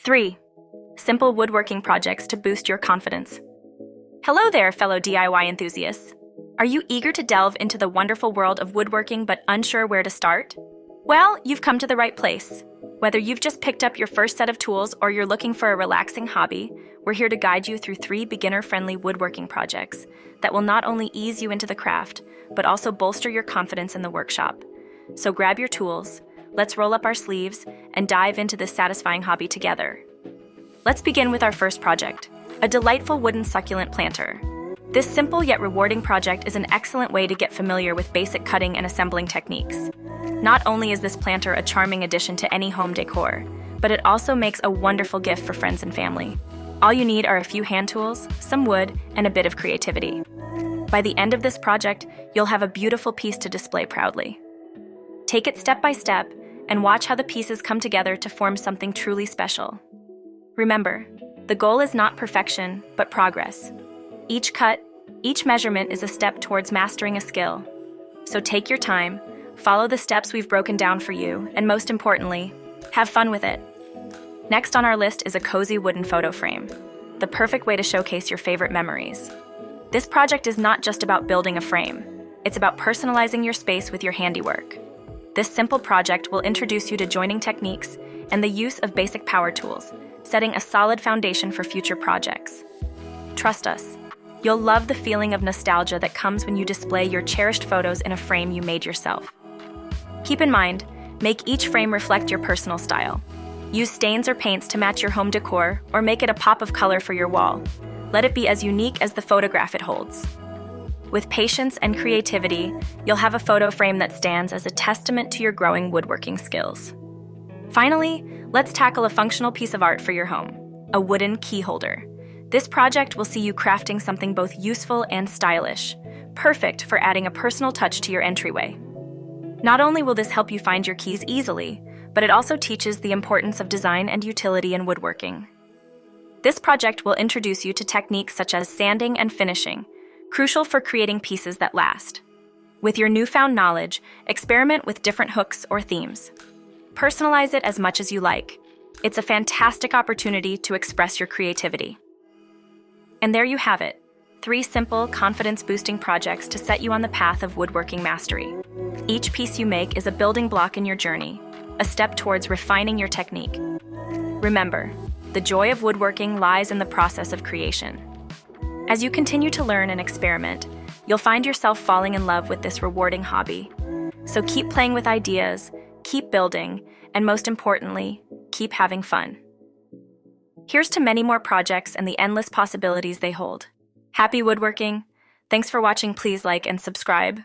3. Simple woodworking projects to boost your confidence. Hello there, fellow DIY enthusiasts. Are you eager to delve into the wonderful world of woodworking but unsure where to start? Well, you've come to the right place. Whether you've just picked up your first set of tools or you're looking for a relaxing hobby, we're here to guide you through 3 beginner-friendly woodworking projects that will not only ease you into the craft, but also bolster your confidence in the workshop. So grab your tools, let's roll up our sleeves, and dive into this satisfying hobby together. Let's begin with our first project, a delightful wooden succulent planter. This simple yet rewarding project is an excellent way to get familiar with basic cutting and assembling techniques. Not only is this planter a charming addition to any home decor, but it also makes a wonderful gift for friends and family. All you need are a few hand tools, some wood, and a bit of creativity. By the end of this project, you'll have a beautiful piece to display proudly. Take it step by step and watch how the pieces come together to form something truly special. Remember, the goal is not perfection, but progress. Each cut, each measurement is a step towards mastering a skill. So take your time, follow the steps we've broken down for you, and most importantly, have fun with it. Next on our list is a cozy wooden photo frame, the perfect way to showcase your favorite memories. This project is not just about building a frame, it's about personalizing your space with your handiwork. This simple project will introduce you to joining techniques and the use of basic power tools, setting a solid foundation for future projects. Trust us, you'll love the feeling of nostalgia that comes when you display your cherished photos in a frame you made yourself. Keep in mind, make each frame reflect your personal style. Use stains or paints to match your home decor or make it a pop of color for your wall. Let it be as unique as the photograph it holds. With patience and creativity, you'll have a photo frame that stands as a testament to your growing woodworking skills. Finally, let's tackle a functional piece of art for your home, a wooden key holder. This project will see you crafting something both useful and stylish, perfect for adding a personal touch to your entryway. Not only will this help you find your keys easily, but it also teaches the importance of design and utility in woodworking. This project will introduce you to techniques such as sanding and finishing, crucial for creating pieces that last. With your newfound knowledge, experiment with different hooks or themes. Personalize it as much as you like. It's a fantastic opportunity to express your creativity. And there you have it, 3 simple, confidence-boosting projects to set you on the path of woodworking mastery. Each piece you make is a building block in your journey, a step towards refining your technique. Remember, the joy of woodworking lies in the process of creation. As you continue to learn and experiment, you'll find yourself falling in love with this rewarding hobby. So keep playing with ideas, keep building, and most importantly, keep having fun. Here's to many more projects and the endless possibilities they hold. Happy woodworking! Thanks for watching. Please like and subscribe.